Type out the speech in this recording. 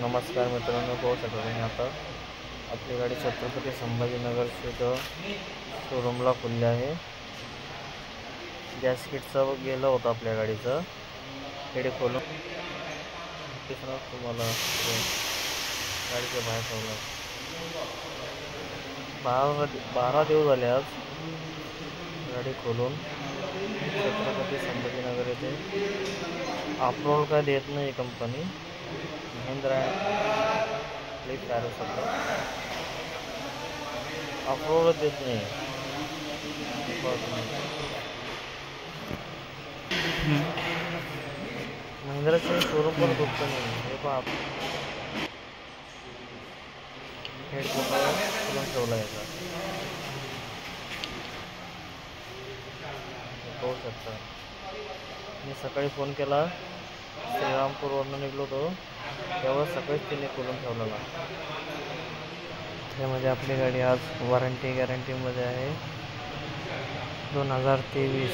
नमस्कार मित्रांनो, पाहू शकता तुम्ही आता आपली गाडी छत्रपती संभाजीनगर स्थित शोरूमला खुलली आहे। गॅस किटचा गेला होता आपल्या गाडीचा, हेड खोलून तुम्हाला गाडीच्या बाहेर ठेवला। 12 दिवस झाले आज गाडी खोलून। छत्रपती संभाजीनगर येथे अप्रूवल काय देत नाही कंपनी, महिंद्रा अप्रूवल देत नाही। महिंद्राचे शोरूम पण खूप नाही। हे पहा, हेड खोलून ठेवला याचा, पाहू शकता। मी सकाळी फोन केला, श्रीरामपूरवरून निघलो होतो तेव्हा सकाळीच तिने खोलून ठेवलेला। त्यामध्ये आपली गाडी आज वॉरंटी गॅरंटीमध्ये आहे 2023।